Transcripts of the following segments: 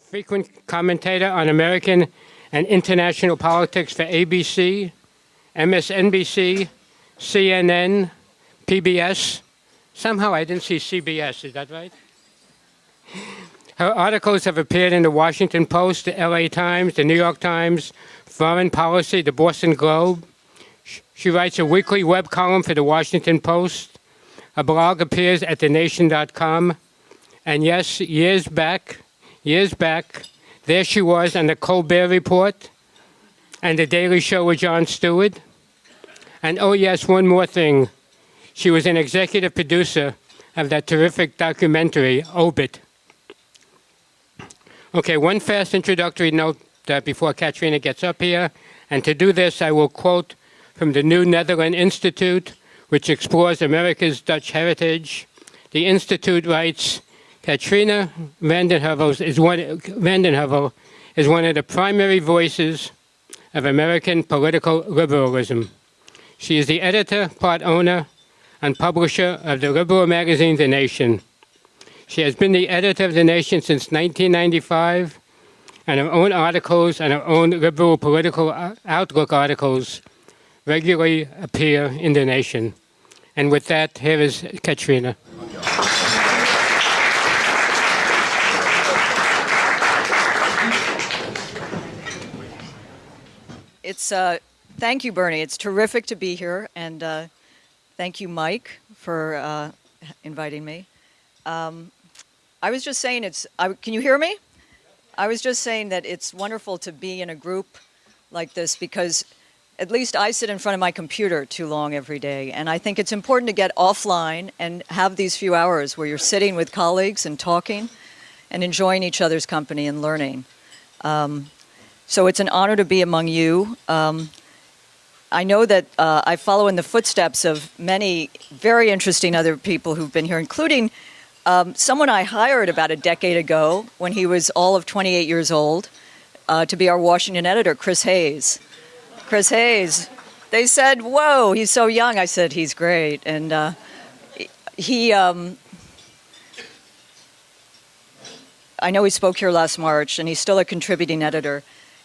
frequent commentator on American and international politics for ABC, MSNBC, CNN, PBS. Somehow I didn't see CBS, is that right? Her articles have appeared in the Washington Post, the LA Times, the New York Times, Foreign Policy, the Boston Globe. She writes a weekly web column for the Washington Post. A blog appears at thenation.com. And yes, years back, there she was on the Colbert Report and the Daily Show with Jon Stewart. And oh yes, one more thing. She was an executive producer of that terrific documentary, Obit. Okay, one fast introductory note before Katrina gets up here. And to do this, I will quote from the New Netherland Institute, which explores America's Dutch heritage. The Institute writes, Katrina Vanden Heuvel is one of the primary voices of American political liberalism. She is the editor, part owner, and publisher of the liberal magazine, The Nation. She has been the editor of The Nation since 1995, and her own articles and her own liberal political outlook articles regularly appear in The Nation. And with that, here is Katrina. Thank you, Bernie. It's terrific to be here, and thank you, Mike, for inviting me. I was just saying can you hear me? I was just saying that it's wonderful to be in a group like this because at least I sit in front of my computer too long every day, and I think it's important to get offline and have these few hours where you're sitting with colleagues and talking and enjoying each other's company and learning. So it's an honor to be among you. I know that I follow in the footsteps of many very interesting other people who've been here, including someone I hired about a decade ago when he was all of 28 years old to be our Washington editor, Chris Hayes. Chris Hayes. They said, whoa, he's so young. I said, he's great. And I know he spoke here last March, and he's still a contributing editor.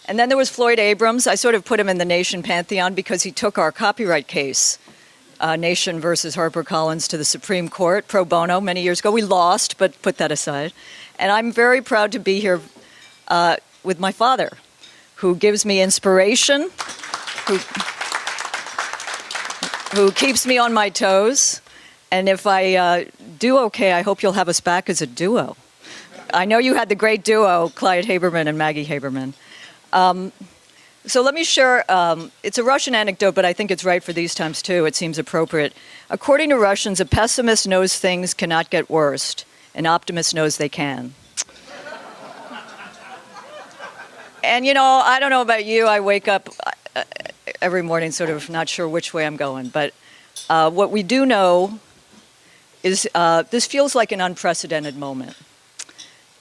And then there was Floyd Abrams. I sort of put him in the Nation pantheon because he took our copyright case, Nation versus HarperCollins, to the Supreme Court pro bono many years ago. We lost, but put that aside. And I'm very proud to be here with my father, who gives me inspiration, who keeps me on my toes. And if I do okay, I hope you'll have us back as a duo. I know you had the great duo, Clyde Haberman and Maggie Haberman. So let me share, it's a Russian anecdote, but I think it's right for these times too. It seems appropriate. According to Russians, a pessimist knows things cannot get worse. An optimist knows they can. And you know, I don't know about you, I wake up every morning sort of not sure which way I'm going. But what we do know is this feels like an unprecedented moment.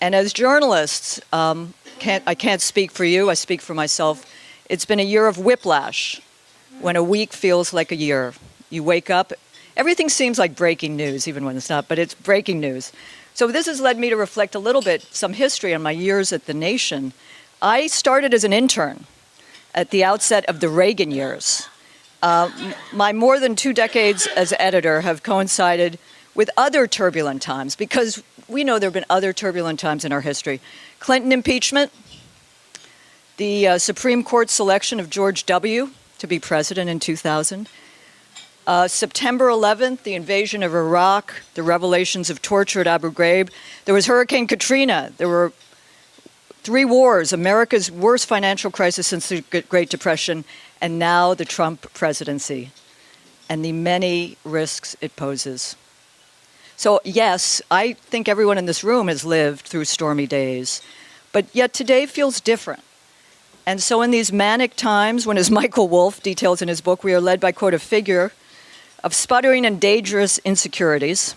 And as journalists, I can't speak for you, I speak for myself. It's been a year of whiplash, when a week feels like a year. You wake up, everything seems like breaking news, even when it's not, but it's breaking news. So this has led me to reflect a little bit, some history on my years at The Nation. I started as an intern at the outset of the Reagan years. My more than 2 decades as editor have coincided with other turbulent times, because we know there have been other turbulent times in our history. Clinton impeachment, the Supreme Court selection of George W. to be president in 2000, September 11th, the invasion of Iraq, the revelations of torture at Abu Ghraib. There was Hurricane Katrina. There were 3 wars, America's worst financial crisis since the Great Depression, and now the Trump presidency and the many risks it poses. So yes, I think everyone in this room has lived through stormy days, but yet today feels different. And so in these manic times, when, as Michael Wolff details in his book, we are led by, quote, a figure of sputtering and dangerous insecurities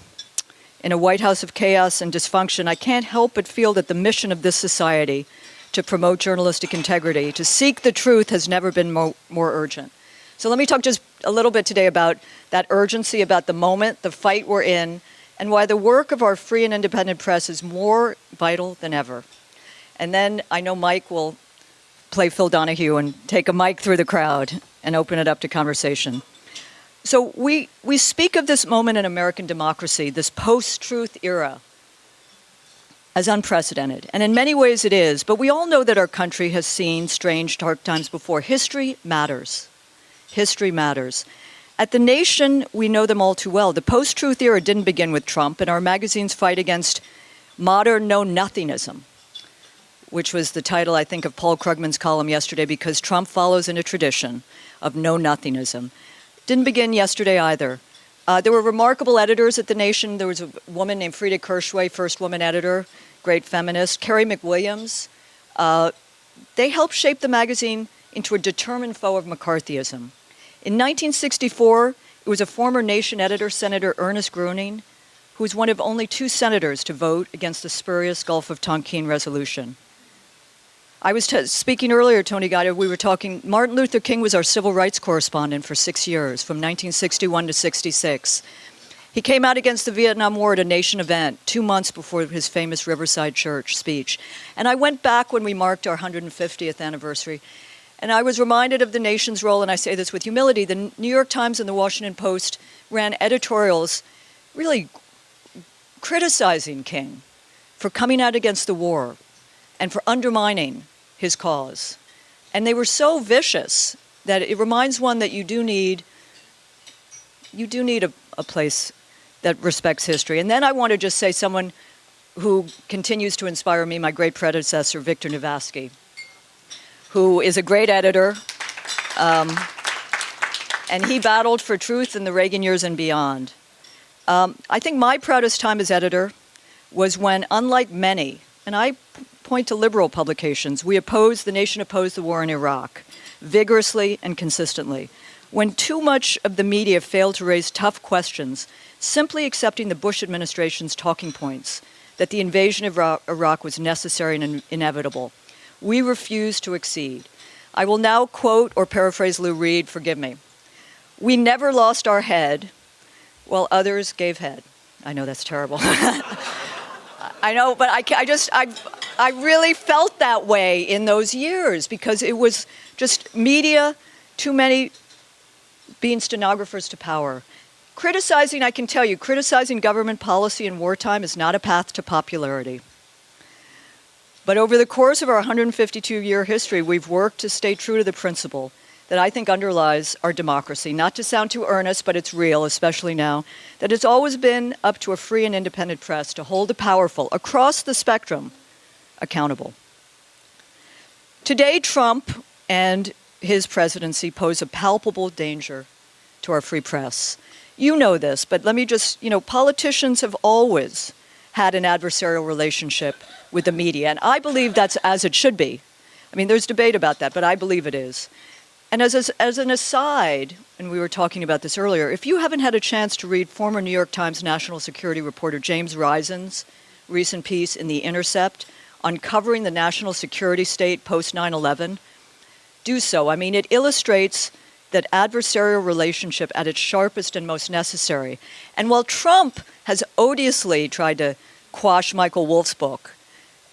in a White House of chaos and dysfunction, I can't help but feel that the mission of this society to promote journalistic integrity, to seek the truth, has never been more urgent. So let me talk just a little bit today about that urgency, about the moment, the fight we're in, and why the work of our free and independent press is more vital than ever. And then I know Mike will play Phil Donahue and take a mic through the crowd and open it up to conversation. So we speak of this moment in American democracy, this post-truth era, as unprecedented. And in many ways it is, but we all know that our country has seen strange, dark times before. History matters. History matters. At The Nation, we know them all too well. The post-truth era didn't begin with Trump, and our magazine's fight against modern know-nothingism, which was the title, I think, of Paul Krugman's column yesterday, because Trump follows in a tradition of know-nothingism. Didn't begin yesterday either. There were remarkable editors at The Nation. There was a woman named Frida Kirschway, first woman editor, great feminist. Carrie McWilliams. They helped shape the magazine into a determined foe of McCarthyism. In 1964, it was a former Nation editor, Senator Ernest Gruening, who was one of only 2 senators to vote against the spurious Gulf of Tonkin resolution. I was speaking earlier, Tony Guida, we were talking, Martin Luther King was our civil rights correspondent for 6 years, from 1961 to 66. He came out against the Vietnam War at a Nation event 2 months before his famous Riverside Church speech. And I went back when we marked our 150th anniversary, and I was reminded of the Nation's role, and I say this with humility. The New York Times and the Washington Post ran editorials really criticizing King for coming out against the war and for undermining his cause. And they were so vicious that it reminds one that you do need a place that respects history. And then I want to just say someone who continues to inspire me, my great predecessor, Victor Navasky, who is a great editor, and he battled for truth in the Reagan years and beyond. I think my proudest time as editor was when, unlike many, and I point to liberal publications, the Nation opposed the war in Iraq vigorously and consistently. When too much of the media failed to raise tough questions, simply accepting the Bush administration's talking points that the invasion of Iraq was necessary and inevitable, we refused to accede. I will now quote or paraphrase Lou Reed, forgive me. We never lost our head while others gave head. I know that's terrible. I know, but I really felt that way in those years because it was just media, too many being stenographers to power. Criticizing, I can tell you, criticizing government policy in wartime is not a path to popularity. But over the course of our 152-year history, we've worked to stay true to the principle that I think underlies our democracy. Not to sound too earnest, but it's real, especially now, that it's always been up to a free and independent press to hold the powerful across the spectrum accountable. Today, Trump and his presidency pose a palpable danger to our free press. You know this, but let me just, politicians have always had an adversarial relationship with the media, and I believe that's as it should be. I mean, there's debate about that, but I believe it is. And as an aside, and we were talking about this earlier, if you haven't had a chance to read former New York Times national security reporter James Risen's recent piece in The Intercept, uncovering the national security state post 9/11, do so. I mean, it illustrates that adversarial relationship at its sharpest and most necessary. And while Trump has odiously tried to quash Michael Wolff's book,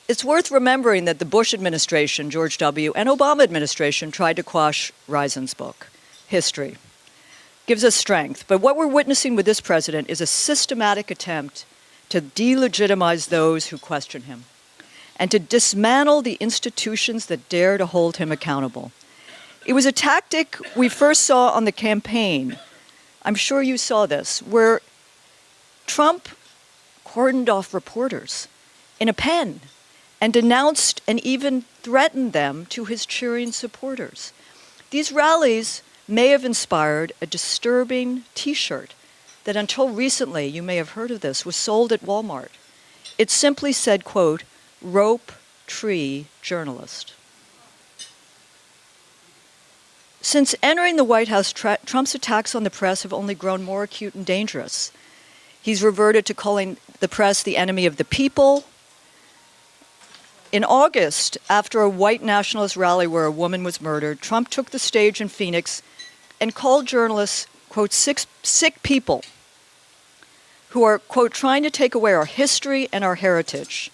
it's worth remembering that the Bush administration, George W., and Obama administration tried to quash Risen's book, History. Gives us strength. But what we're witnessing with this president is a systematic attempt to delegitimize those who question him and to dismantle the institutions that dare to hold him accountable. It was a tactic we first saw on the campaign. I'm sure you saw this, where Trump cordoned off reporters in a pen and denounced and even threatened them to his cheering supporters. These rallies may have inspired a disturbing T-shirt that until recently, you may have heard of this, was sold at Walmart. It simply said, quote, "Rope Tree Journalist." Since entering the White House, Trump's attacks on the press have only grown more acute and dangerous. He's reverted to calling the press the enemy of the people. In August, after a white nationalist rally where a woman was murdered, Trump took the stage in Phoenix and called journalists, quote, sick people who are, quote, trying to take away our history and our heritage.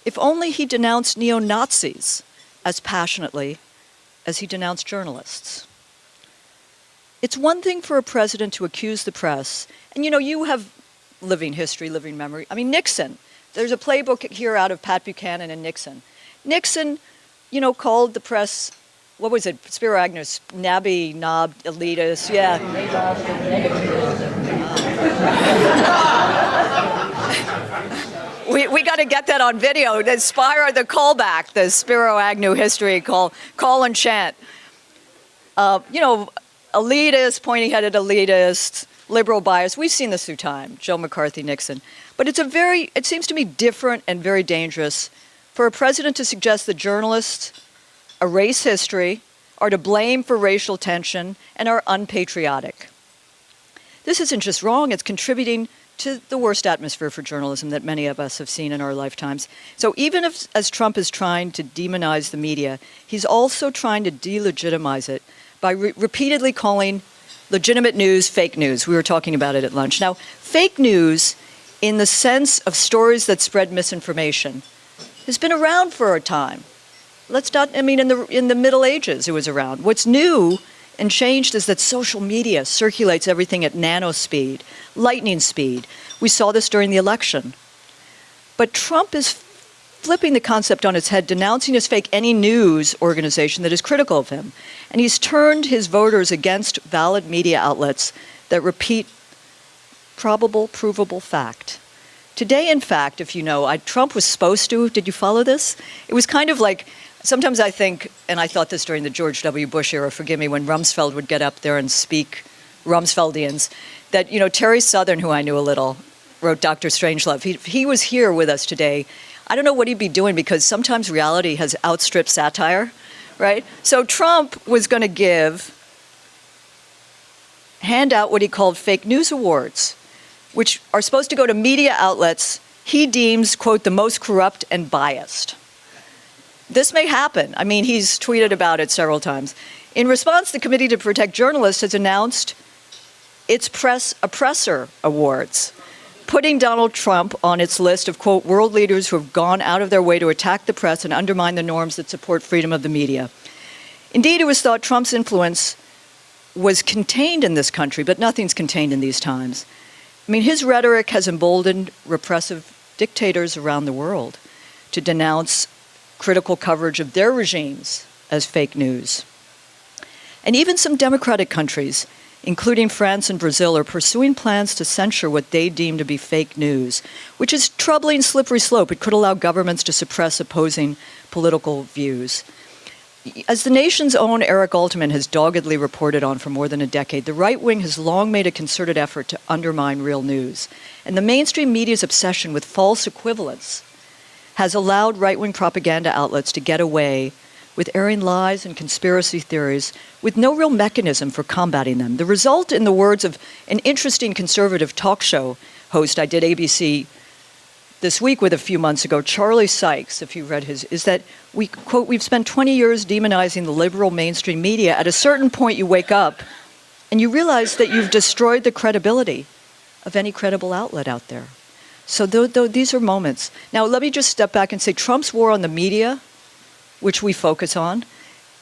If only he denounced neo-Nazis as passionately as he denounced journalists. It's one thing for a president to accuse the press, and you have living history, living memory. I mean, Nixon, there's a playbook here out of Pat Buchanan and Nixon. Nixon, called the press, what was it, Spiro Agnew, nabby, knob, elitist, yeah. We got to get that on video. The callback, the Spiro Agnew history, call and chant. Elitist, pointy-headed elitist, liberal bias. We've seen this through time, Joe McCarthy, Nixon. But it seems to me different and very dangerous for a president to suggest that journalists erase history, are to blame for racial tension, and are unpatriotic. This isn't just wrong, it's contributing to the worst atmosphere for journalism that many of us have seen in our lifetimes. So even as Trump is trying to demonize the media, he's also trying to delegitimize it by repeatedly calling legitimate news fake news. We were talking about it at lunch. Now, fake news, in the sense of stories that spread misinformation, has been around for a time. In the Middle Ages it was around. What's new and changed is that social media circulates everything at nanospeed, lightning speed. We saw this during the election. But Trump is flipping the concept on its head, denouncing as fake any news organization that is critical of him. And he's turned his voters against valid media outlets that repeat probable, provable fact. Today, in fact, if Trump was supposed to, did you follow this? It was kind of like, sometimes I think, and I thought this during the George W. Bush era, forgive me, when Rumsfeld would get up there and speak Rumsfeldians, that, Terry Southern, who I knew a little, wrote Dr. Strangelove. He was here with us today. I don't know what he'd be doing because sometimes reality has outstripped satire, right? So Trump was going to hand out what he called fake news awards, which are supposed to go to media outlets he deems, quote, the most corrupt and biased. This may happen. I mean, he's tweeted about it several times. In response, the Committee to Protect Journalists has announced its Press Oppressor Awards, putting Donald Trump on its list of, quote, world leaders who have gone out of their way to attack the press and undermine the norms that support freedom of the media. Indeed, it was thought Trump's influence was contained in this country, but nothing's contained in these times. I mean, his rhetoric has emboldened repressive dictators around the world to denounce critical coverage of their regimes as fake news. And even some democratic countries, including France and Brazil, are pursuing plans to censor what they deem to be fake news, which is a troubling slippery slope. It could allow governments to suppress opposing political views. As the nation's own Eric Altman has doggedly reported on for more than a decade, the right wing has long made a concerted effort to undermine real news. And the mainstream media's obsession with false equivalence has allowed right-wing propaganda outlets to get away with airing lies and conspiracy theories with no real mechanism for combating them. The result, in the words of an interesting conservative talk show host I did ABC this week with a few months ago, Charlie Sykes, if you read his, is that we, quote, we've spent 20 years demonizing the liberal mainstream media. At a certain point you wake up and you realize that you've destroyed the credibility of any credible outlet out there. So these are moments. Now let me just step back and say Trump's war on the media, which we focus on,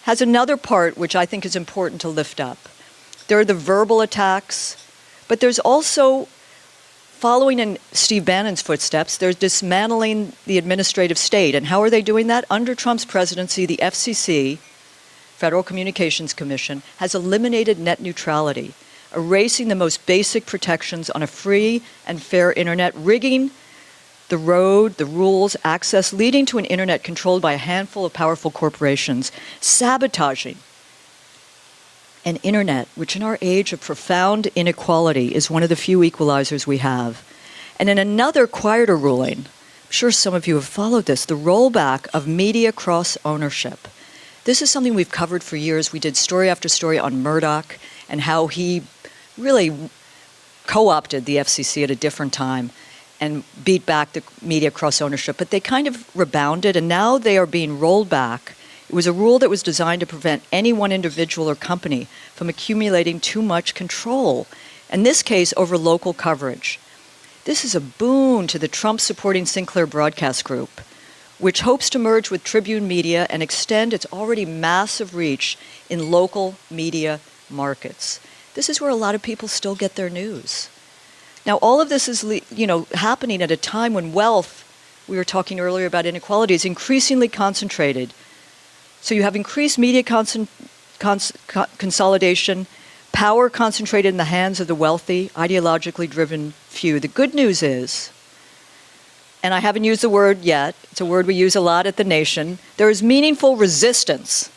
has another part which I think is important to lift up. There are the verbal attacks, but there's also, following in Steve Bannon's footsteps, there's dismantling the administrative state. And how are they doing that? Under Trump's presidency, the FCC, Federal Communications Commission, has eliminated net neutrality, erasing the most basic protections on a free and fair internet, rigging the road, the rules, access, leading to an internet controlled by a handful of powerful corporations, sabotaging an internet, which in our age of profound inequality is one of the few equalizers we have. And in another quieter ruling, I'm sure some of you have followed this, the rollback of media cross-ownership. This is something we've covered for years. We did story after story on Murdoch and how he really co-opted the FCC at a different time and beat back the media cross-ownership. But they kind of rebounded, and now they are being rolled back. It was a rule that was designed to prevent any one individual or company from accumulating too much control, in this case over local coverage. This is a boon to the Trump-supporting Sinclair Broadcast Group, which hopes to merge with Tribune Media and extend its already massive reach in local media markets. This is where a lot of people still get their news. Now, all of this is, happening at a time when wealth, we were talking earlier about inequality, is increasingly concentrated. So you have increased media consolidation, power concentrated in the hands of the wealthy, ideologically driven few. The good news is, and I haven't used the word yet, it's a word we use a lot at The Nation, there is meaningful resistance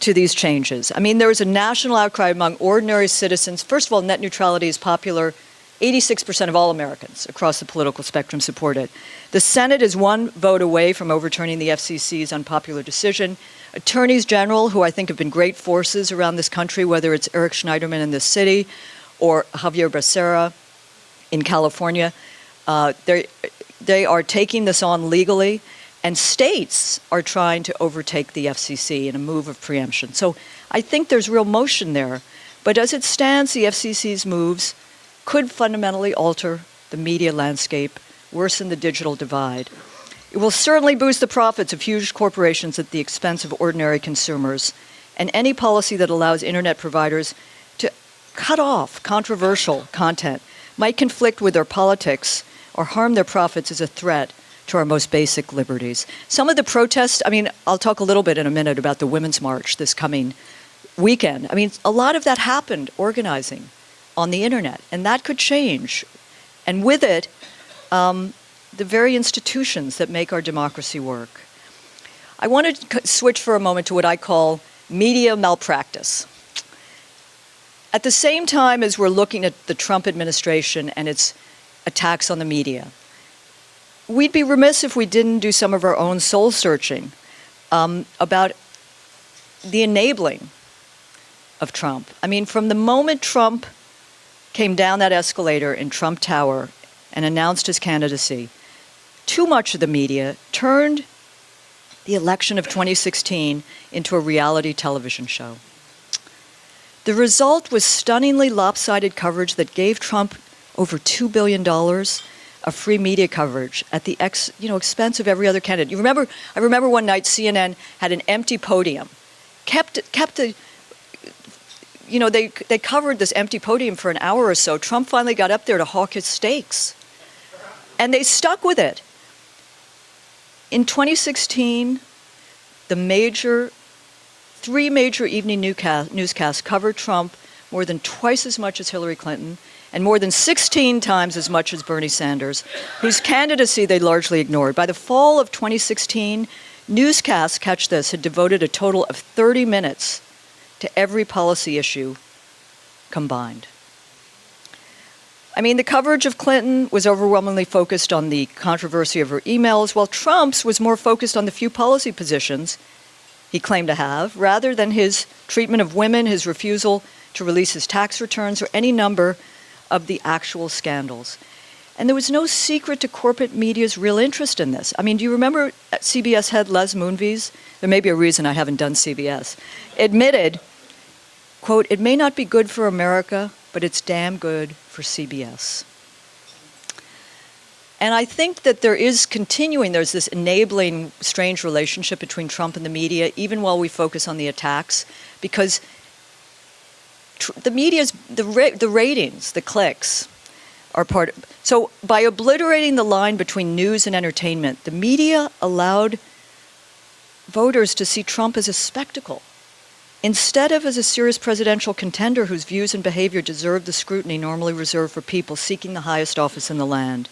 to these changes. I mean, there is a national outcry among ordinary citizens. First of all, net neutrality is popular. 86% of all Americans across the political spectrum support it. The Senate is one vote away from overturning the FCC's unpopular decision. Attorneys general, who I think have been great forces around this country, whether it's Eric Schneiderman in this city or Javier Becerra in California, they are taking this on legally, and states are trying to overtake the FCC in a move of preemption. So I think there's real motion there. But as it stands, the FCC's moves could fundamentally alter the media landscape, worsen the digital divide. It will certainly boost the profits of huge corporations at the expense of ordinary consumers, and any policy that allows internet providers to cut off controversial content might conflict with their politics or harm their profits is a threat to our most basic liberties. Some of the protests, I'll talk a little bit in a minute about the Women's March this coming weekend. A lot of that happened organizing on the internet, and that could change. And with it, the very institutions that make our democracy work. I want to switch for a moment to what I call media malpractice. At the same time as we're looking at the Trump administration and its attacks on the media, we'd be remiss if we didn't do some of our own soul searching about the enabling of Trump. From the moment Trump came down that escalator in Trump Tower and announced his candidacy, too much of the media turned the election of 2016 into a reality television show. The result was stunningly lopsided coverage that gave Trump over $2 billion of free media coverage at the expense of every other candidate. I remember one night CNN had an empty podium, they covered this empty podium for an hour or so. Trump finally got up there to hawk his steaks, and they stuck with it. In 2016, three major evening newscasts covered Trump more than twice as much as Hillary Clinton and more than 16 times as much as Bernie Sanders, whose candidacy they largely ignored. By the fall of 2016, newscasts, catch this, had devoted a total of 30 minutes to every policy issue combined. The coverage of Clinton was overwhelmingly focused on the controversy of her emails, while Trump's was more focused on the few policy positions he claimed to have, rather than his treatment of women, his refusal to release his tax returns, or any number of the actual scandals. And there was no secret to corporate media's real interest in this. Do you remember CBS head Les Moonves? There may be a reason I haven't done CBS. Admitted, quote, "It may not be good for America, but it's damn good for CBS." And I think that there's this enabling strange relationship between Trump and the media, even while we focus on the attacks, because the media's, the ratings, the clicks, are part of. So by obliterating the line between news and entertainment, the media allowed voters to see Trump as a spectacle, instead of as a serious presidential contender whose views and behavior deserve the scrutiny normally reserved for people seeking the highest office in the land.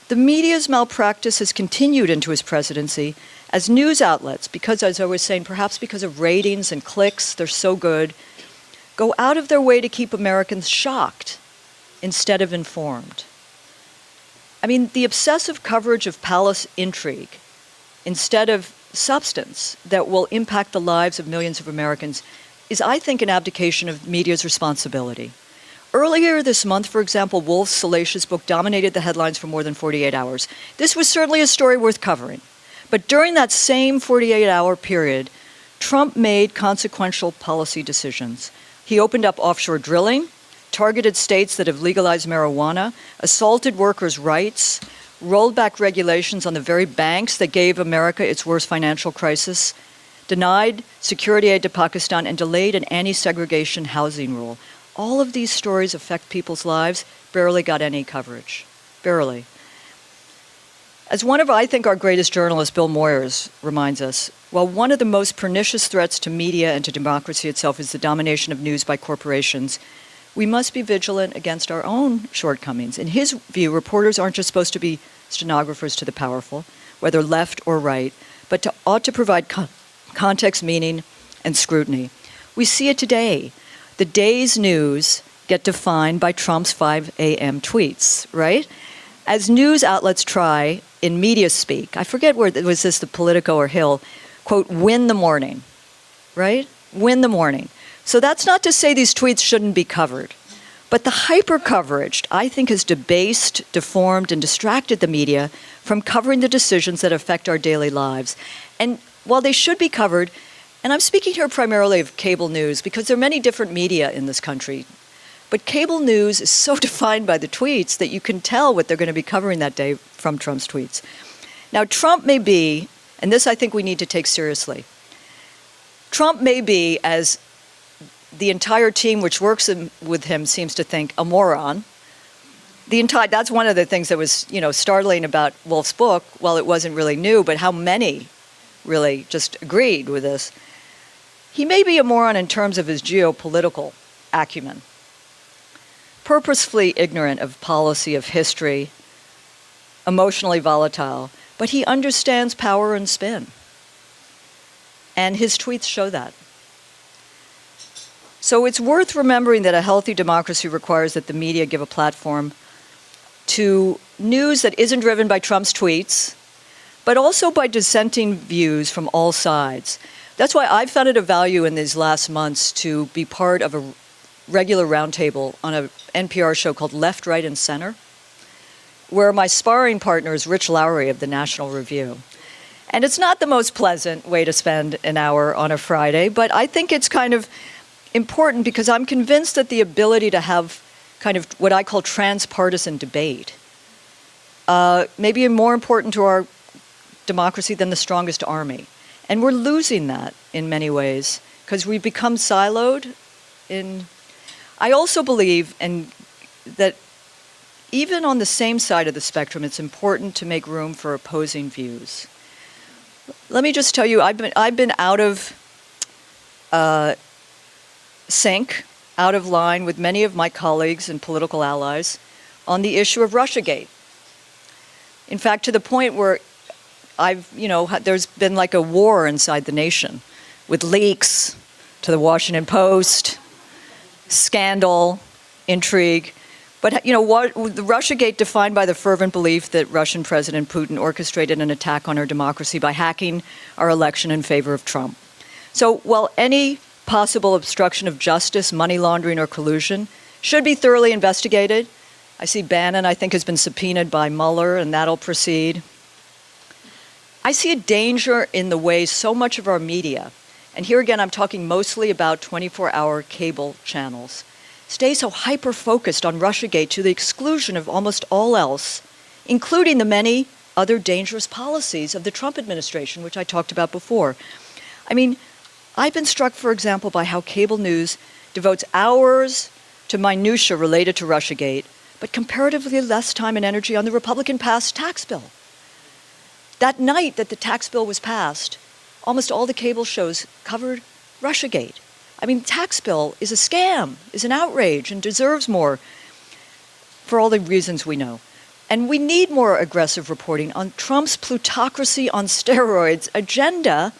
The media's malpractice has continued into his presidency as news outlets, because, as I was saying, perhaps because of ratings and clicks, they're so good, go out of their way to keep Americans shocked instead of informed. The obsessive coverage of palace intrigue instead of substance that will impact the lives of millions of Americans is, I think, an abdication of media's responsibility. Earlier this month, for example, Wolf's salacious book dominated the headlines for more than 48 hours. This was certainly a story worth covering. But during that same 48-hour period, Trump made consequential policy decisions. He opened up offshore drilling, targeted states that have legalized marijuana, assaulted workers' rights, rolled back regulations on the very banks that gave America its worst financial crisis, denied security aid to Pakistan, and delayed an anti-segregation housing rule. All of these stories affect people's lives, barely got any coverage. Barely. As one of, I think, our greatest journalists, Bill Moyers, reminds us, while one of the most pernicious threats to media and to democracy itself is the domination of news by corporations, we must be vigilant against our own shortcomings. In his view, reporters aren't just supposed to be stenographers to the powerful, whether left or right, but ought to provide context, meaning, and scrutiny. We see it today. The day's news get defined by Trump's 5 a.m. tweets, right? As news outlets try, in media speak, I forget where, was this the Politico or Hill, quote, win the morning, right? Win the morning. So that's not to say these tweets shouldn't be covered. But the hyper-coverage, I think, has debased, deformed, and distracted the media from covering the decisions that affect our daily lives. And while they should be covered, and I'm speaking here primarily of cable news, because there are many different media in this country, but cable news is so defined by the tweets that you can tell what they're going to be covering that day from Trump's tweets. Now, Trump may be, and this I think we need to take seriously, Trump may be, as the entire team which works with him seems to think, a moron. That's one of the things that was, startling about Wolf's book. Well, it wasn't really new, but how many really just agreed with this. He may be a moron in terms of his geopolitical acumen, purposefully ignorant of policy, of history, emotionally volatile, but he understands power and spin. And his tweets show that. So it's worth remembering that a healthy democracy requires that the media give a platform to news that isn't driven by Trump's tweets, but also by dissenting views from all sides. That's why I've found it of value in these last months to be part of a regular roundtable on an NPR show called Left, Right, and Center, where my sparring partner is Rich Lowry of the National Review. And it's not the most pleasant way to spend an hour on a Friday, but I think it's kind of important because I'm convinced that the ability to have kind of what I call transpartisan debate may be more important to our democracy than the strongest army. And we're losing that in many ways because we've become siloed. I also believe that even on the same side of the spectrum, it's important to make room for opposing views. Let me just tell you, I've been out of sync, out of line with many of my colleagues and political allies on the issue of Russiagate. In fact, to the point where there's been like a war inside the nation with leaks to the Washington Post, scandal, intrigue. But, the Russiagate defined by the fervent belief that Russian President Putin orchestrated an attack on our democracy by hacking our election in favor of Trump. So while any possible obstruction of justice, money laundering, or collusion should be thoroughly investigated, I see Bannon, I think, has been subpoenaed by Mueller, and that'll proceed. I see a danger in the way so much of our media, and here again I'm talking mostly about 24-hour cable channels, stay so hyper-focused on Russiagate to the exclusion of almost all else, including the many other dangerous policies of the Trump administration, which I talked about before. I mean, I've been struck, for example, by how cable news devotes hours to minutiae related to Russiagate, but comparatively less time and energy on the Republican-passed tax bill. That night that the tax bill was passed, almost all the cable shows covered Russiagate. I mean, the tax bill is a scam, is an outrage, and deserves more for all the reasons we know. And we need more aggressive reporting on Trump's plutocracy on steroids agenda,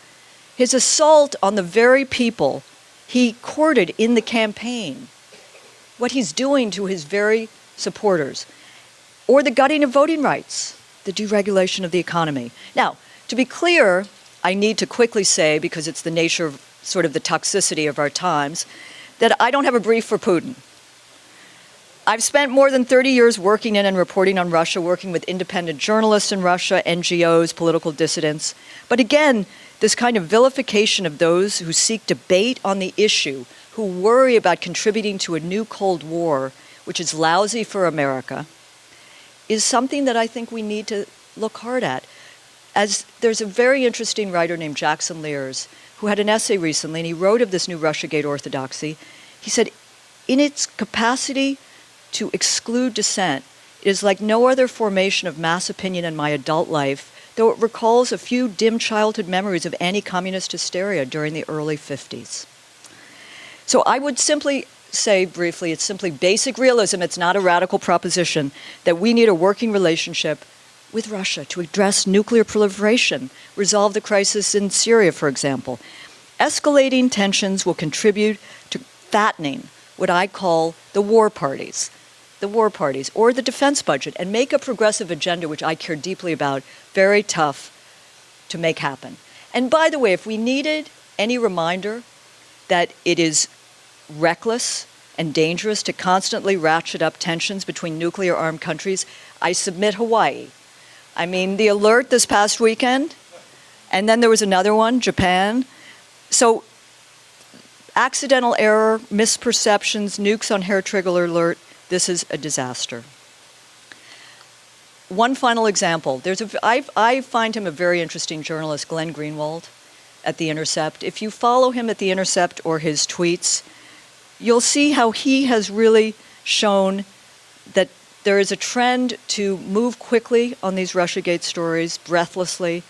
his assault on the very people he courted in the campaign, what he's doing to his very supporters, or the gutting of voting rights, the deregulation of the economy. Now, to be clear, I need to quickly say, because it's the nature of sort of the toxicity of our times, that I don't have a brief for Putin. I've spent more than 30 years working in and reporting on Russia, working with independent journalists in Russia, NGOs, political dissidents. But again, this kind of vilification of those who seek debate on the issue, who worry about contributing to a new Cold War, which is lousy for America, is something that I think we need to look hard at. As there's a very interesting writer named Jackson Lears who had an essay recently, and he wrote of this new Russiagate orthodoxy. He said, in its capacity to exclude dissent, it is like no other formation of mass opinion in my adult life, though it recalls a few dim childhood memories of anti-communist hysteria during the early 50s. So I would simply say briefly, it's simply basic realism, it's not a radical proposition, that we need a working relationship with Russia to address nuclear proliferation, resolve the crisis in Syria, for example. Escalating tensions will contribute to fattening what I call the war parties, or the defense budget, and make a progressive agenda, which I care deeply about, very tough to make happen. And by the way, if we needed any reminder that it is reckless and dangerous to constantly ratchet up tensions between nuclear-armed countries, I submit Hawaii. I mean, the alert this past weekend, and then there was another one, Japan. So accidental error, misperceptions, nukes on hair trigger alert, this is a disaster. One final example. I find him a very interesting journalist, Glenn Greenwald, at The Intercept. If you follow him at The Intercept or his tweets, you'll see how he has really shown that there is a trend to move quickly on these Russiagate stories, breathlessly.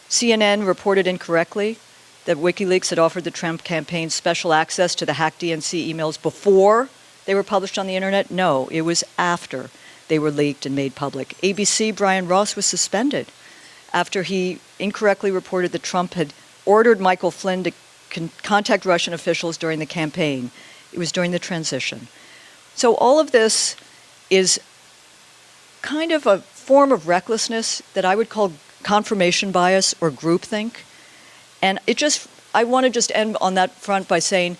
CNN reported incorrectly that WikiLeaks had offered the Trump campaign special access to the hacked DNC emails before they were published on the internet. No, it was after they were leaked and made public. ABC, Brian Ross was suspended after he incorrectly reported that Trump had ordered Michael Flynn to contact Russian officials during the campaign. It was during the transition. So all of this is kind of a form of recklessness that I would call confirmation bias or groupthink. And I want to just end on that front by saying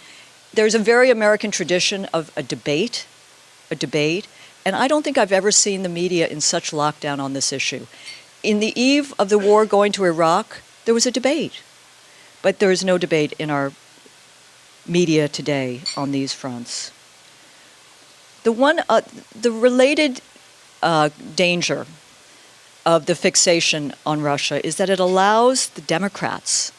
there's a very American tradition of a debate, and I don't think I've ever seen the media in such lockdown on this issue. In the eve of the war going to Iraq, there was a debate, but there is no debate in our media today on these fronts. The related danger of the fixation on Russia is that it allows the Democrats,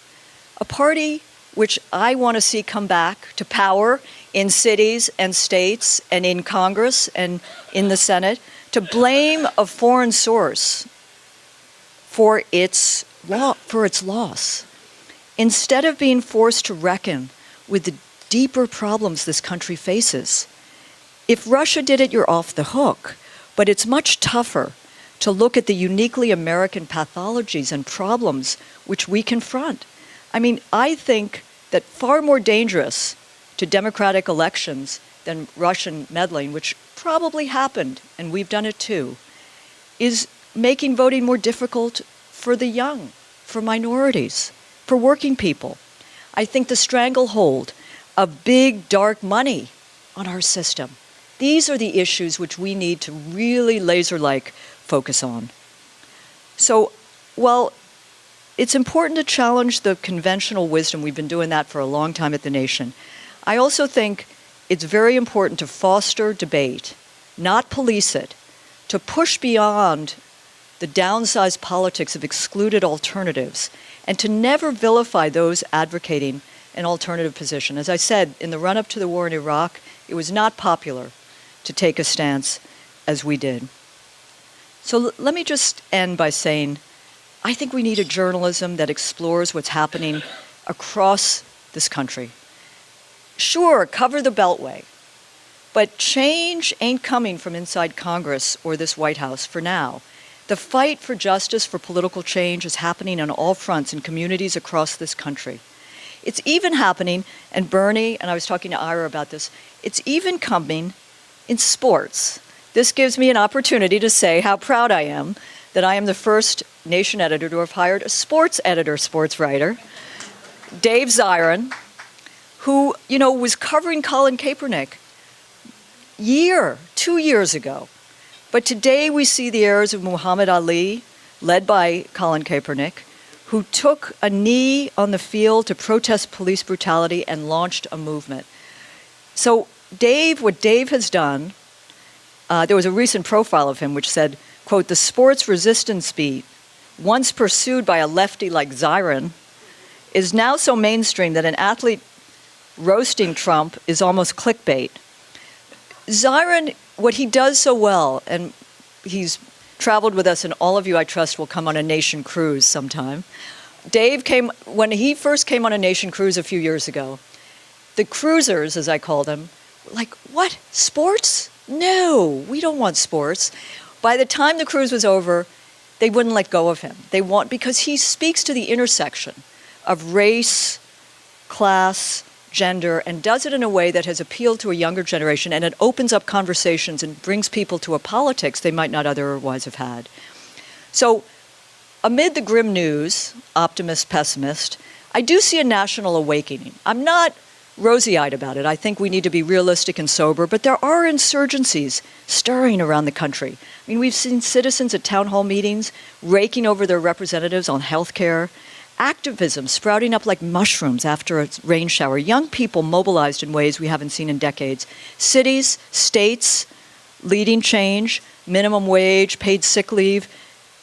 a party which I want to see come back to power in cities and states and in Congress and in the Senate, to blame a foreign source for its loss, instead of being forced to reckon with the deeper problems this country faces. If Russia did it, you're off the hook, but it's much tougher to look at the uniquely American pathologies and problems which we confront. I mean, I think that far more dangerous to democratic elections than Russian meddling, which probably happened, and we've done it too, is making voting more difficult for the young, for minorities, for working people. I think the stranglehold of big, dark money on our system, these are the issues which we need to really laser-like focus on. So, while it's important to challenge the conventional wisdom, we've been doing that for a long time at the Nation, I also think it's very important to foster debate, not police it, to push beyond the downsized politics of excluded alternatives, and to never vilify those advocating an alternative position. As I said, in the run-up to the war in Iraq, it was not popular to take a stance as we did. So let me just end by saying, I think we need a journalism that explores what's happening across this country. Sure, cover the Beltway, but change ain't coming from inside Congress or this White House for now. The fight for justice, for political change, is happening on all fronts in communities across this country. It's even happening, and Bernie, and I was talking to Ira about this, it's even coming in sports. This gives me an opportunity to say how proud I am that I am the first Nation editor to have hired a sports editor, sports writer, Dave Zirin, who, was covering Colin Kaepernick 2 years ago. But today we see the heirs of Muhammad Ali, led by Colin Kaepernick, who took a knee on the field to protest police brutality and launched a movement. So what Dave has done There was a recent profile of him which said, quote, "The sports resistance beat, once pursued by a lefty like Zion, is now so mainstream that an athlete roasting Trump is almost clickbait." Zion, what he does so well, and he's traveled with us, and all of you, I trust, will come on a nation cruise sometime. Dave came, when he first came on a nation cruise a few years ago, the cruisers, as I call them, were like, "What, sports? No, we don't want sports." By the time the cruise was over, they wouldn't let go of him. Because he speaks to the intersection of race, class, gender, and does it in a way that has appealed to a younger generation, and it opens up conversations and brings people to a politics they might not otherwise have had. So, amid the grim news, optimist, pessimist, I do see a national awakening. I'm not rosy-eyed about it. I think we need to be realistic and sober, but there are insurgencies stirring around the country. I mean, we've seen citizens at town hall meetings raking over their representatives on health care, activism sprouting up like mushrooms after a rain shower, young people mobilized in ways we haven't seen in decades, cities, states leading change, minimum wage, paid sick leave,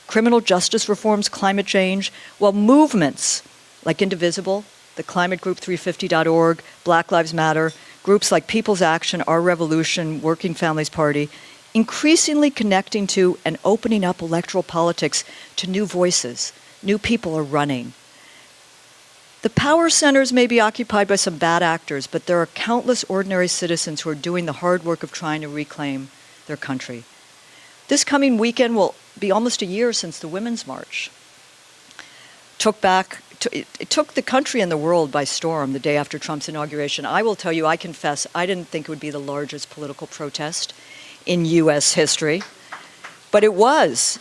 criminal justice reforms, climate change, while movements like Indivisible, the climate group 350.org, Black Lives Matter, groups like People's Action, Our Revolution, Working Families Party, increasingly connecting to and opening up electoral politics to new voices. New people are running. The power centers may be occupied by some bad actors, but there are countless ordinary citizens who are doing the hard work of trying to reclaim their country. This coming weekend will be almost a year since the Women's March. It took the country and the world by storm the day after Trump's inauguration. I will tell you, I confess, I didn't think it would be the largest political protest in U.S. history, but it was.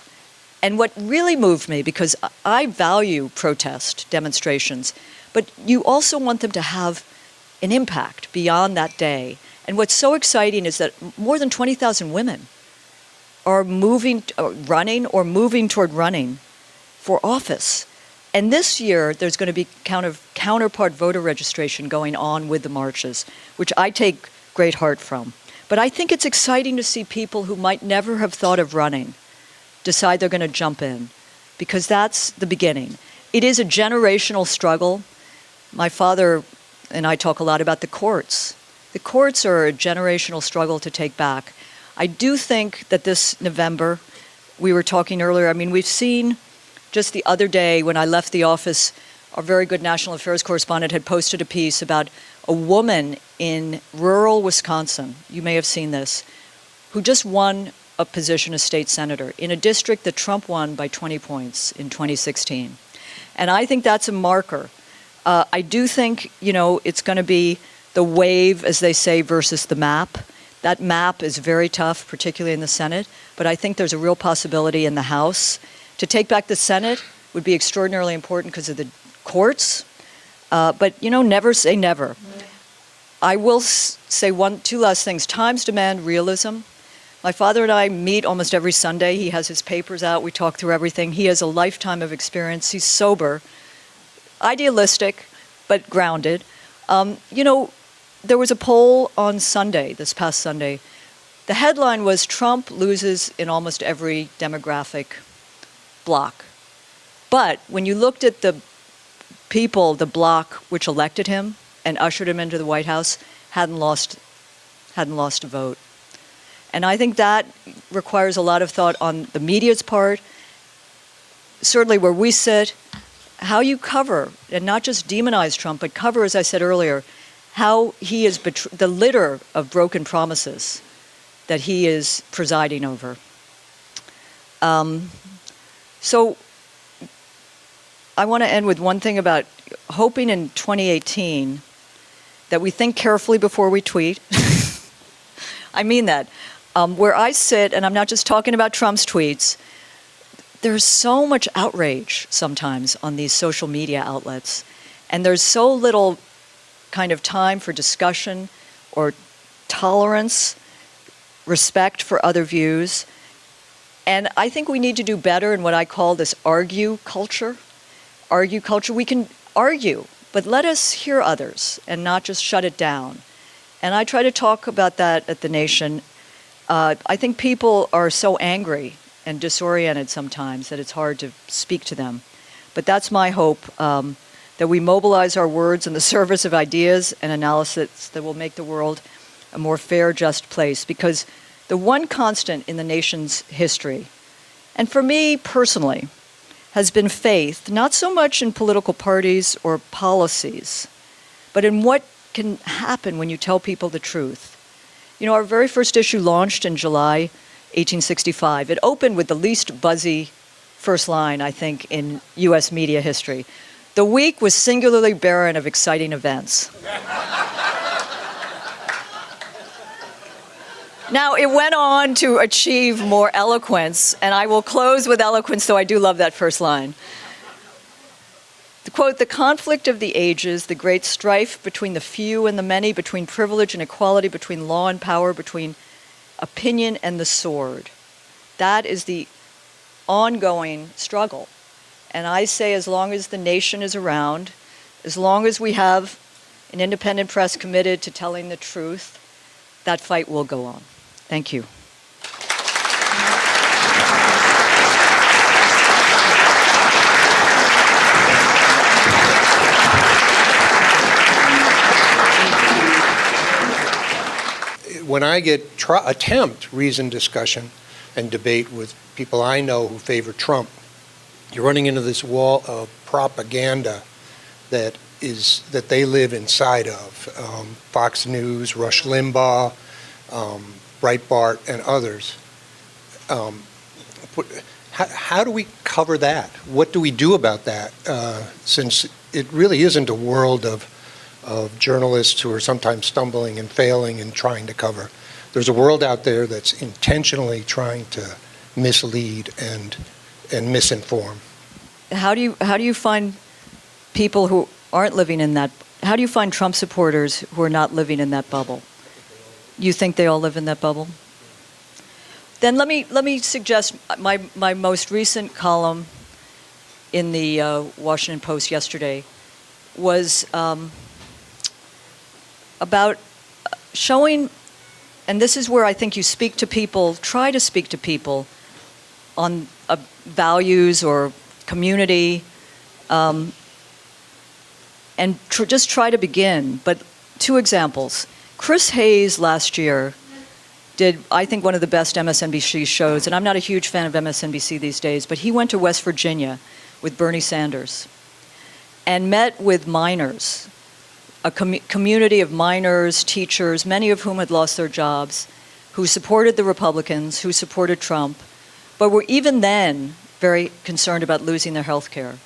And what really moved me, because I value protest demonstrations, but you also want them to have an impact beyond that day. And what's so exciting is that more than 20,000 women are running toward running for office. And this year, there's going to be counterpart voter registration going on with the marches, which I take great heart from. But I think it's exciting to see people who might never have thought of running decide they're going to jump in, because that's the beginning. It is a generational struggle. My father and I talk a lot about the courts. The courts are a generational struggle to take back. I do think that this November, we were talking earlier, I mean, we've seen just the other day when I left the office, our very good national affairs correspondent had posted a piece about a woman in rural Wisconsin, you may have seen this, who just won a position as state senator in a district that Trump won by 20 points in 2016. And I think that's a marker. I do think, it's going to be the wave, as they say, versus the map. That map is very tough, particularly in the Senate, but I think there's a real possibility in the House. To take back the Senate would be extraordinarily important because of the courts, but, never say never. I will say two last things. Times demand realism. My father and I meet almost every Sunday. He has his papers out. We talk through everything. He has a lifetime of experience. He's sober, idealistic, but grounded. There was a poll on Sunday, this past Sunday. The headline was, Trump loses in almost every demographic block. But when you looked at the people, the block which elected him and ushered him into the White House, hadn't lost a vote. And I think that requires a lot of thought on the media's part, certainly where we sit, how you cover, and not just demonize Trump, but cover, as I said earlier, how he is the litter of broken promises that he is presiding over. So I want to end with one thing about hoping in 2018 that we think carefully before we tweet. I mean that. Where I sit, and I'm not just talking about Trump's tweets, there's so much outrage sometimes on these social media outlets, and there's so little kind of time for discussion or tolerance, respect for other views. And I think we need to do better in what I call this argue culture. Argue culture. We can argue, but let us hear others and not just shut it down. And I try to talk about that at The Nation. I think people are so angry and disoriented sometimes that it's hard to speak to them. But that's my hope, that we mobilize our words in the service of ideas and analysis that will make the world a more fair, just place. Because the one constant in the nation's history, and for me personally, has been faith, not so much in political parties or policies, but in what can happen when you tell people the truth. You know, our very first issue launched in July 1865. It opened with the least buzzy first line, I think, in U.S. media history. The week was singularly barren of exciting events. Now, it went on to achieve more eloquence, and I will close with eloquence, though I do love that first line. The quote, "The conflict of the ages, the great strife between the few and the many, between privilege and equality, between law and power, between opinion and the sword." That is the ongoing struggle. And I say, as long as the nation is around, as long as we have an independent press committed to telling the truth, that fight will go on. Thank you. When I attempt reasoned discussion and debate with people I know who favor Trump, you're running into this wall of propaganda that they live inside of. Fox News, Rush Limbaugh, Breitbart, and others. How do we cover that? What do we do about that? Since it really isn't a world of journalists who are sometimes stumbling and failing and trying to cover. There's a world out there that's intentionally trying to mislead and misinform. How do you find people who aren't living in that? How do you find Trump supporters who are not living in that bubble? You think they all live in that bubble? Then let me suggest my most recent column in the Washington Post yesterday was about showing, and this is where I think you speak to people, try to speak to people on values or community, and just try to begin. But 2 examples. Chris Hayes last year did, I think, one of the best MSNBC shows, and I'm not a huge fan of MSNBC these days, but he went to West Virginia with Bernie Sanders and met with miners, a community of miners, teachers, many of whom had lost their jobs, who supported the Republicans, who supported Trump, but were even then very concerned about losing their health care.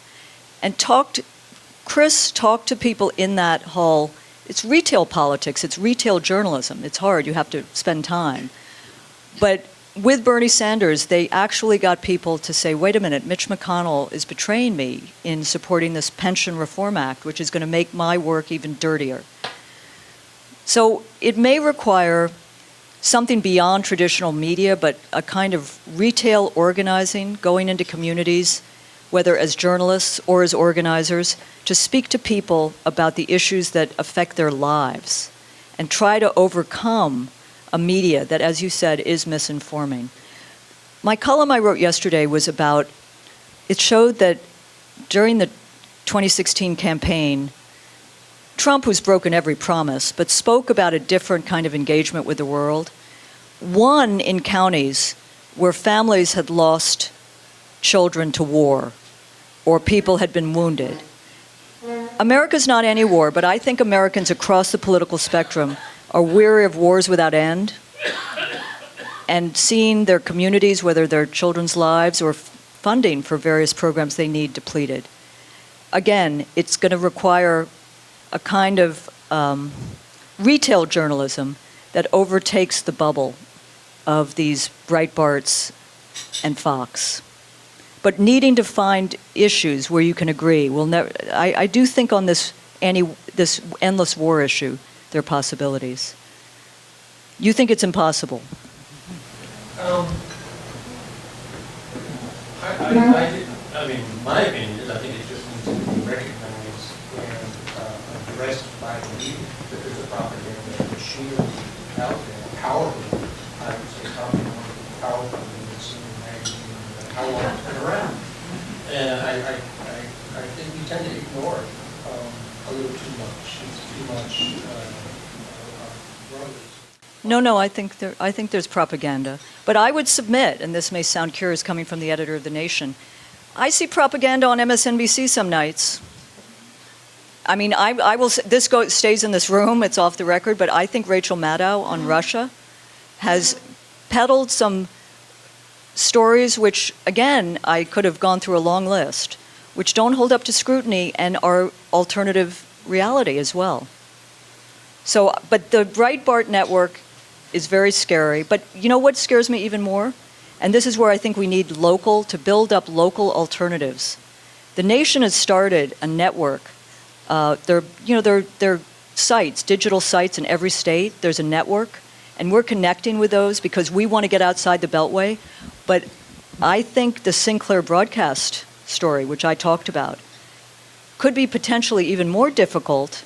And Chris talked to people in that hall. It's retail politics, it's retail journalism. It's hard, you have to spend time. But with Bernie Sanders, they actually got people to say, wait a minute, Mitch McConnell is betraying me in supporting this Pension Reform Act, which is going to make my work even dirtier. So it may require something beyond traditional media, but a kind of retail organizing, going into communities, whether as journalists or as organizers, to speak to people about the issues that affect their lives and try to overcome a media that, as you said, is misinforming. My column I wrote yesterday was about, it showed that during the 2016 campaign, Trump, who's broken every promise, but spoke about a different kind of engagement with the world, won in counties where families had lost children to war or people had been wounded. America's not anti-war, but I think Americans across the political spectrum are weary of wars without end and seeing their communities, whether their children's lives or funding for various programs they need, depleted. Again, it's going to require a kind of retail journalism that overtakes the bubble of these Breitbarts and Fox. But needing to find issues where you can agree. I do think on this endless war issue, there are possibilities. You think it's impossible? I mean, my opinion is I think it just needs to be recognized and addressed by the media that there's a propaganda machinery out there, powerful. I I would say talking to one of the power companies and magazine, how long it's been around. And I think we tend to ignore it a little too much. It's too much brothers. No, I think there's propaganda. But I would submit, and this may sound curious coming from the editor of The Nation, I see propaganda on MSNBC some nights. I mean, I will. This stays in this room. It's off the record. But I think Rachel Maddow on Russia has peddled some stories which, again, I could have gone through a long list, which don't hold up to scrutiny and are alternative reality as well. So, but the Breitbart network is very scary. But you know what scares me even more? And this is where I think we need to build up local alternatives. The Nation has started a network. There are sites, digital sites in every state. There's a network, and we're connecting with those because we want to get outside the Beltway. But I think the Sinclair broadcast story, which I talked about, could be potentially even more difficult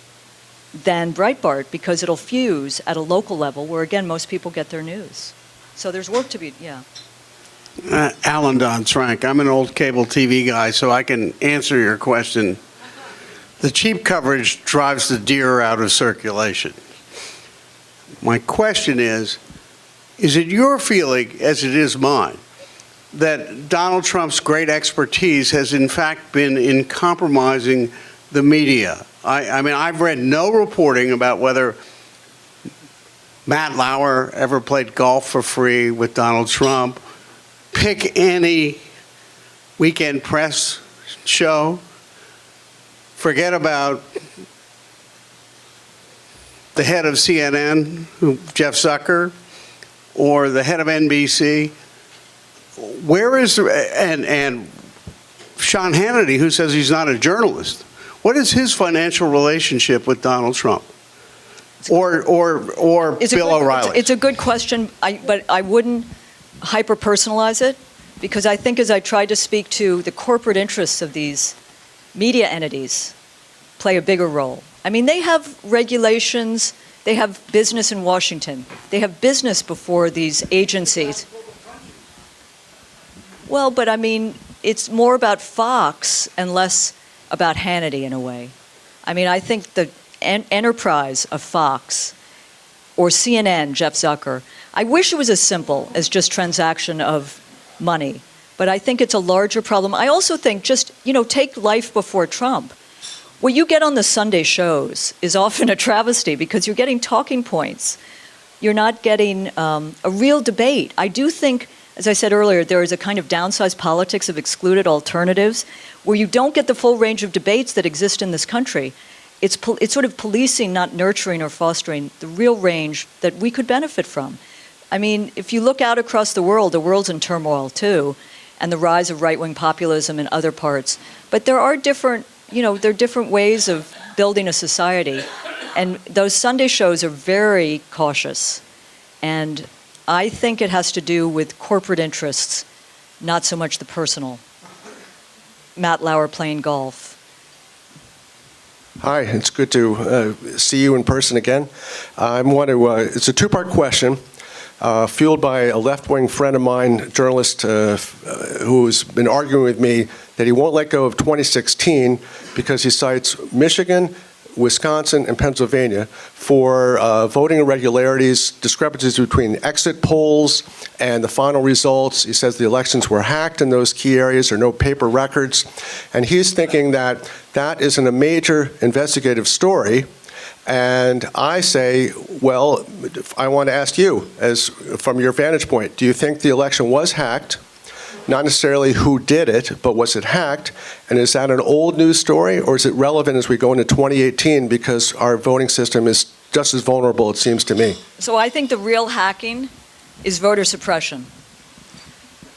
than Breitbart because it'll fuse at a local level where, again, most people get their news. So there's work to be, yeah. Alan Don-Frank. I'm an old cable TV guy, so I can answer your question. The cheap coverage drives the deer out of circulation. My question is it your feeling, as it is mine, that Donald Trump's great expertise has in fact been in compromising the media? I mean, I've read no reporting about whether Matt Lauer ever played golf for free with Donald Trump. Pick any weekend press show. Forget about the head of CNN, Jeff Zucker, or the head of NBC. Where is and Sean Hannity, who says he's not a journalist? What is his financial relationship with Donald Trump, or Bill O'Reilly? It's a good question, but I wouldn't hyper-personalize it because I think as I tried to speak to the corporate interests of these media entities play a bigger role. I mean, they have regulations, they have business in Washington, they have business before these agencies. Well, but I mean, it's more about Fox and less about Hannity in a way. I mean, I think the enterprise of Fox or CNN, Jeff Zucker, I wish it was as simple as just transaction of money, but I think it's a larger problem. I also think just, take life before Trump. What you get on the Sunday shows is often a travesty because you're getting talking points. You're not getting a real debate. I do think, as I said earlier, there is a kind of downsized politics of excluded alternatives where you don't get the full range of debates that exist in this country. It's sort of policing, not nurturing or fostering the real range that we could benefit from. I mean, if you look out across the world's in turmoil too, and the rise of right-wing populism in other parts. But there are different ways of building a society. And those Sunday shows are very cautious. And I think it has to do with corporate interests, not so much the personal. Matt Lauer playing golf. Hi, it's good to see you in person again. It's a two-part question, fueled by a left-wing friend of mine, journalist, who's been arguing with me that he won't let go of 2016 because he cites Michigan, Wisconsin, and Pennsylvania for voting irregularities, discrepancies between exit polls and the final results. He says the elections were hacked in those key areas, there are no paper records. And he's thinking that that isn't a major investigative story. And I say, well, I want to ask you, from your vantage point, do you think the election was hacked? Not necessarily who did it, but was it hacked? And is that an old news story, or is it relevant as we go into 2018 because our voting system is just as vulnerable, it seems to me? So I think the real hacking is voter suppression.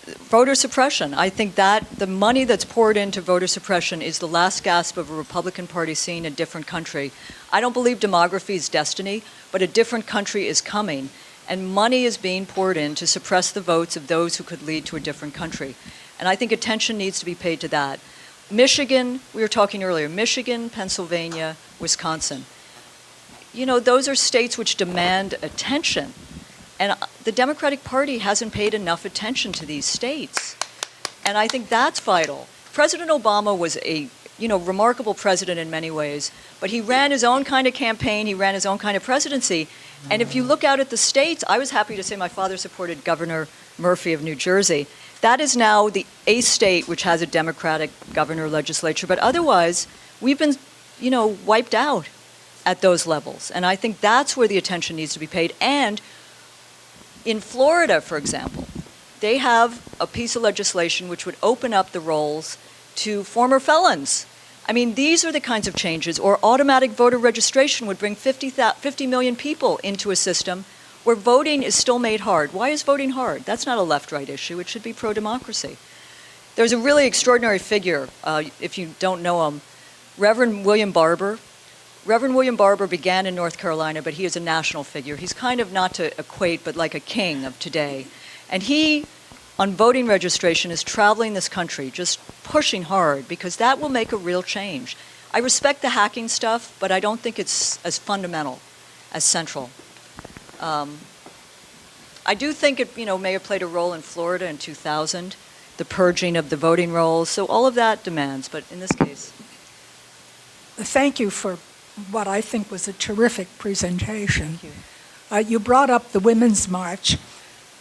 Voter suppression. I think that the money that's poured into voter suppression is the last gasp of a Republican Party seeing a different country. I don't believe demography is destiny, but a different country is coming. And money is being poured in to suppress the votes of those who could lead to a different country. And I think attention needs to be paid to that. Michigan, we were talking earlier, Michigan, Pennsylvania, Wisconsin. Those are states which demand attention. And the Democratic Party hasn't paid enough attention to these states. And I think that's vital. President Obama was a remarkable president in many ways, but he ran his own kind of campaign, he ran his own kind of presidency. And if you look out at the states, I was happy to say my father supported Governor Murphy of New Jersey. That is now the 8th state which has a Democratic governor legislature, but otherwise, we've been, wiped out at those levels. And I think that's where the attention needs to be paid. And in Florida, for example, they have a piece of legislation which would open up the rolls to former felons. I mean, these are the kinds of changes, or automatic voter registration would bring 50 million people into a system where voting is still made hard. Why is voting hard? That's not a left-right issue. It should be pro-democracy. There's a really extraordinary figure, if you don't know him, Reverend William Barber. Reverend William Barber began in North Carolina, but he is a national figure. He's kind of, not to equate, but like a king of today. And he, on voting registration, is traveling this country, just pushing hard, because that will make a real change. I respect the hacking stuff, but I don't think it's as fundamental, as central. I do think it, may have played a role in Florida in 2000, the purging of the voting rolls. So all of that demands, but in this case. Thank you for what I think was a terrific presentation. Thank you. You brought up the Women's March.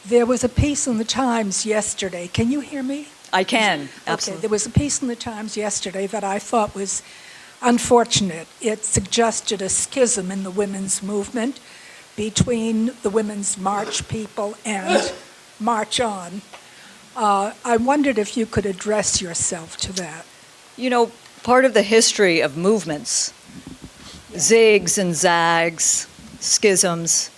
There was a piece in the Times yesterday. Can you hear me? I can, absolutely. Okay, there was a piece in the Times yesterday that I thought was unfortunate. It suggested a schism in the women's movement between the Women's March people and March On. I wondered if you could address yourself to that. Part of the history of movements, zigs and zags, schisms,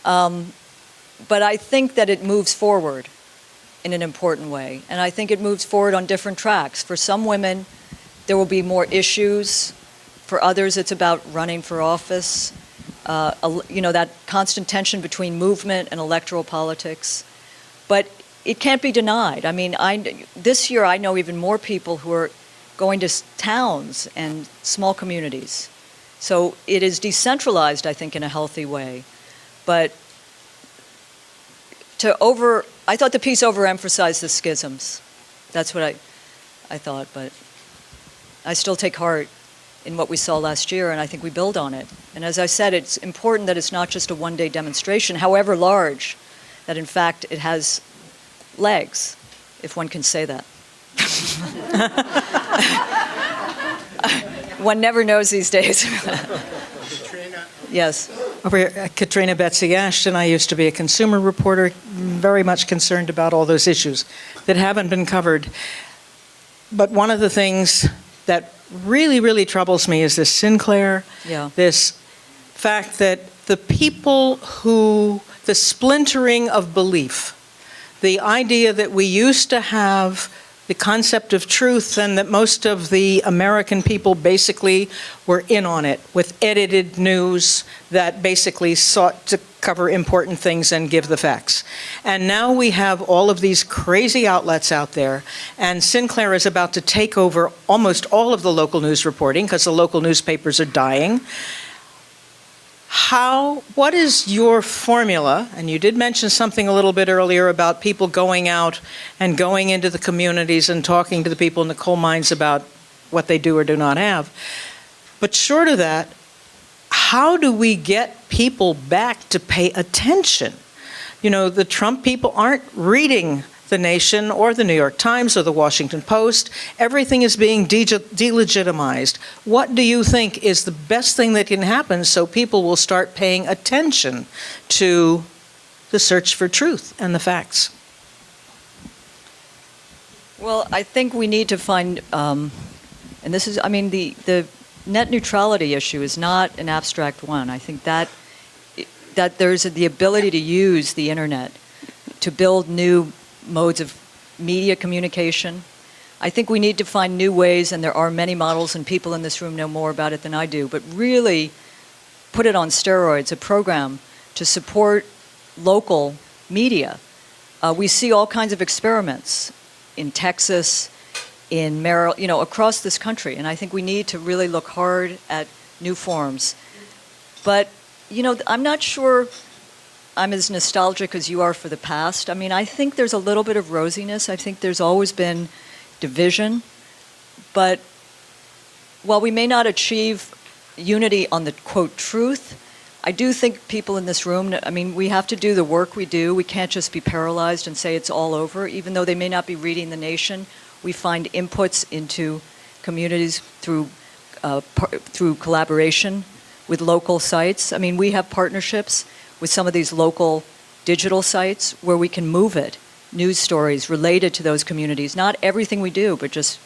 but I think that it moves forward in an important way. And I think it moves forward on different tracks. For some women, there will be more issues. For others, it's about running for office. That constant tension between movement and electoral politics. But it can't be denied. I mean, this year I know even more people who are going to towns and small communities. So it is decentralized, I think, in a healthy way. But I thought the piece overemphasized the schisms. That's what I thought, but I still take heart in what we saw last year, and I think we build on it. And as I said, it's important that it's not just a one-day demonstration, however large, that in fact it has legs, if one can say that. One never knows these days. Katrina? Yes. Over here, Katrina Betsy Ashton. I used to be a consumer reporter, very much concerned about all those issues that haven't been covered. But one of the things that really, really troubles me is this Sinclair, this fact that the people the splintering of belief, the idea that we used to have the concept of truth and that most of the American people basically were in on it with edited news that basically sought to cover important things and give the facts. And now we have all of these crazy outlets out there, and Sinclair is about to take over almost all of the local news reporting because the local newspapers are dying. What is your formula? And you did mention something a little bit earlier about people going out and going into the communities and talking to the people in the coal mines about what they do or do not have. But short of that, how do we get people back to pay attention? The Trump people aren't reading The Nation or the New York Times or the Washington Post. Everything is being delegitimized. What do you think is the best thing that can happen so people will start paying attention to the search for truth and the facts? Well, I think we need to find, and this is, the net neutrality issue is not an abstract one. I think that there's the ability to use the internet to build new modes of media communication. I think we need to find new ways, and there are many models, and people in this room know more about it than I do, but really put it on steroids, a program to support local media. We see all kinds of experiments in Texas, in Maryland, across this country, and I think we need to really look hard at new forms. But, I'm not sure I'm as nostalgic as you are for the past. I mean, I think there's a little bit of rosiness. I think there's always been division. But while we may not achieve unity on the, quote, truth, I do think people in this room, I mean, we have to do the work we do. We can't just be paralyzed and say it's all over. Even though they may not be reading The Nation, we find inputs into communities through collaboration with local sites. I mean, we have partnerships with some of these local digital sites where we can move it, news stories related to those communities. Not everything we do, but just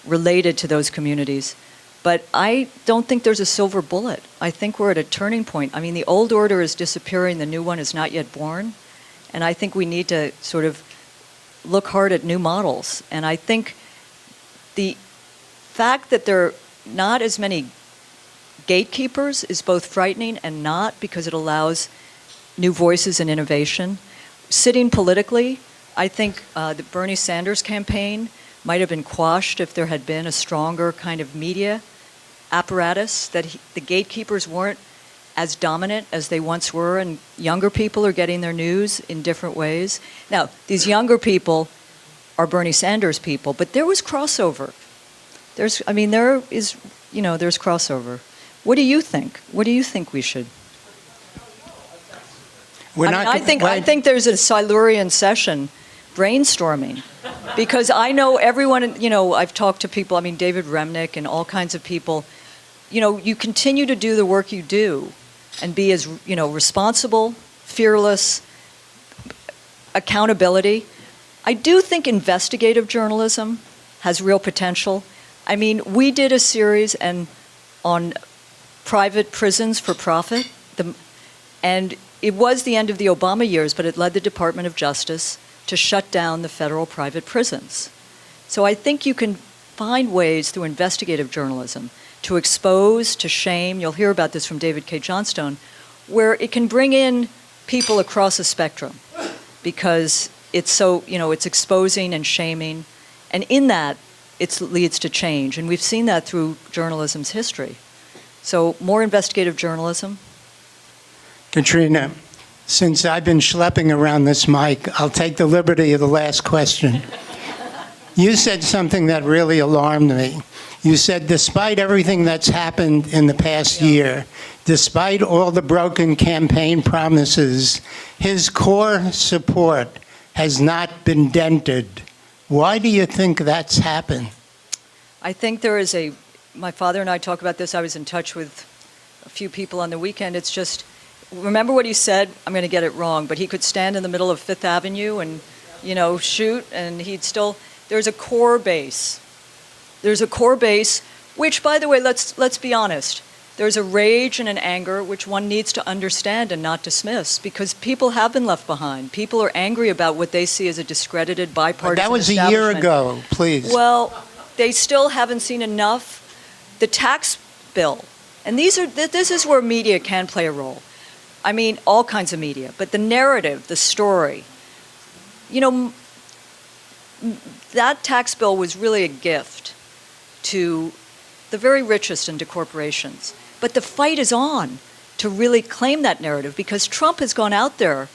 related to those communities. But I don't think there's a silver bullet. I think we're at a turning point. I mean, the old order is disappearing, the new one is not yet born. And I think we need to sort of look hard at new models. And I think the fact that there are not as many gatekeepers is both frightening and not, because it allows new voices and innovation. Sitting politically, I think the Bernie Sanders campaign might have been quashed if there had been a stronger kind of media apparatus, that the gatekeepers weren't as dominant as they once were, and younger people are getting their news in different ways. Now, these younger people are Bernie Sanders people, but there was crossover. There is, there's crossover. What do you think? What do you think we should? I think there's a Silurian session brainstorming, because I know everyone, I've talked to people, I mean, David Remnick and all kinds of people. You continue to do the work you do and be as, responsible, fearless, accountability. I do think investigative journalism has real potential. I mean, we did a series on private prisons for profit, and it was the end of the Obama years, but it led the Department of Justice to shut down the federal private prisons. So I think you can find ways through investigative journalism to expose, to shame. You'll hear about this from David K. Johnstone, where it can bring in people across a spectrum, because it's so, it's exposing and shaming, and in that, it leads to change. And we've seen that through journalism's history. So more investigative journalism. Katrina, since I've been schlepping around this mic, I'll take the liberty of the last question. You said something that really alarmed me. You said, despite everything that's happened in the past year, despite all the broken campaign promises, his core support has not been dented. Why do you think that's happened? I think there is my father and I talk about this. I was in touch with a few people on the weekend. It's just, remember what he said? I'm going to get it wrong, but he could stand in the middle of Fifth Avenue and, shoot, and there's a core base. There's a core base, which, by the way, let's be honest, there's a rage and an anger which one needs to understand and not dismiss, because people have been left behind. People are angry about what they see as a discredited bipartisan That was a year ago, please. Well, they still haven't seen enough. The tax bill, and this is where media can play a role. I mean, all kinds of media, but the narrative, the story. That tax bill was really a gift to the very richest and to corporations. But the fight is on to really claim that narrative, because Trump has gone out there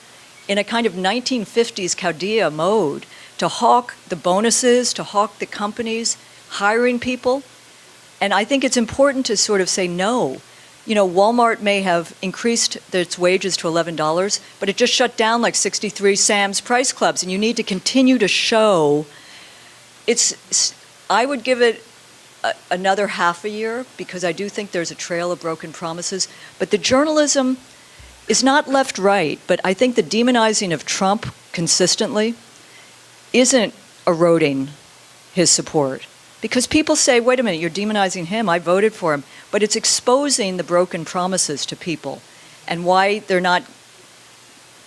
in a kind of 1950s caudillo mode to hawk the bonuses, to hawk the companies, hiring people. And I think it's important to sort of say no. Walmart may have increased its wages to $11, but it just shut down like 63 Sam's Price Clubs, and you need to continue to show. I would give it another half a year, because I do think there's a trail of broken promises. But the journalism is not left-right, but I think the demonizing of Trump consistently isn't eroding his support. Because people say, wait a minute, you're demonizing him, I voted for him. But it's exposing the broken promises to people and why they're not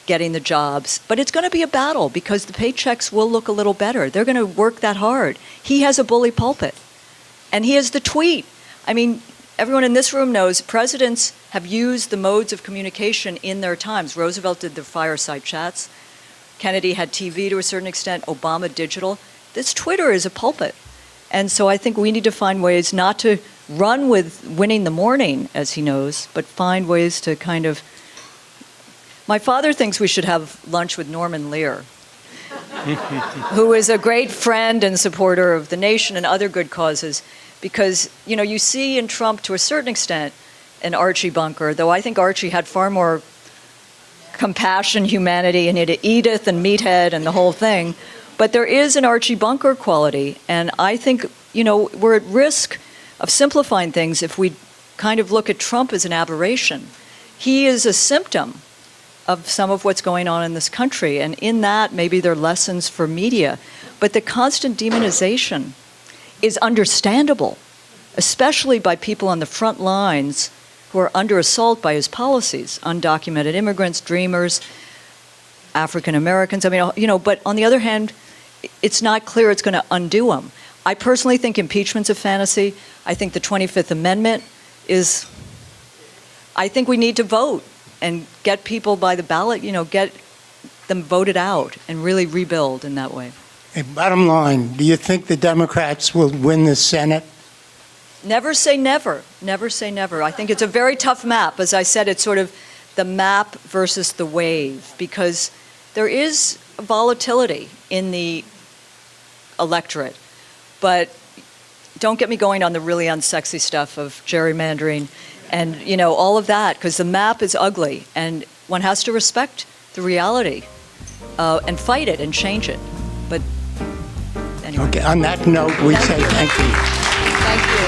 getting the jobs. But it's going to be a battle, because the paychecks will look a little better. They're going to work that hard. He has a bully pulpit. And he has the tweet. I mean, everyone in this room knows presidents have used the modes of communication in their times. Roosevelt did the fireside chats. Kennedy had TV to a certain extent. Obama digital. This Twitter is a pulpit. And so I think we need to find ways not to run with winning the morning, as he knows, but find ways to kind of My father thinks we should have lunch with Norman Lear, who is a great friend and supporter of the nation and other good causes, because, you know, you see in Trump, to a certain extent, an Archie Bunker, though I think Archie had far more compassion, humanity, and Edith and Meathead and the whole thing. But there is an Archie Bunker quality, and I think, you know, we're at risk of simplifying things if we kind of look at Trump as an aberration. He is a symptom of some of what's going on in this country, and in that, maybe there are lessons for media. But the constant demonization is understandable, especially by people on the front lines who are under assault by his policies, undocumented immigrants, dreamers, African Americans. I mean, you know, but on the other hand, it's not clear it's going to undo them. I personally think impeachment's a fantasy. I think the 25th Amendment is, I think we need to vote and get people by the ballot, you know, get them voted out and really rebuild in that way. Hey, bottom line, do you think the Democrats will win the Senate? Never say never. Never say never. I think it's a very tough map. As I said, it's sort of the map versus the wave, because there is volatility in the electorate. But don't get me going on the really unsexy stuff of gerrymandering and, you know, all of that, because the map is ugly, and one has to respect the reality and fight it and change it. But anyway. Okay, on that note, we say thank you. Thank you.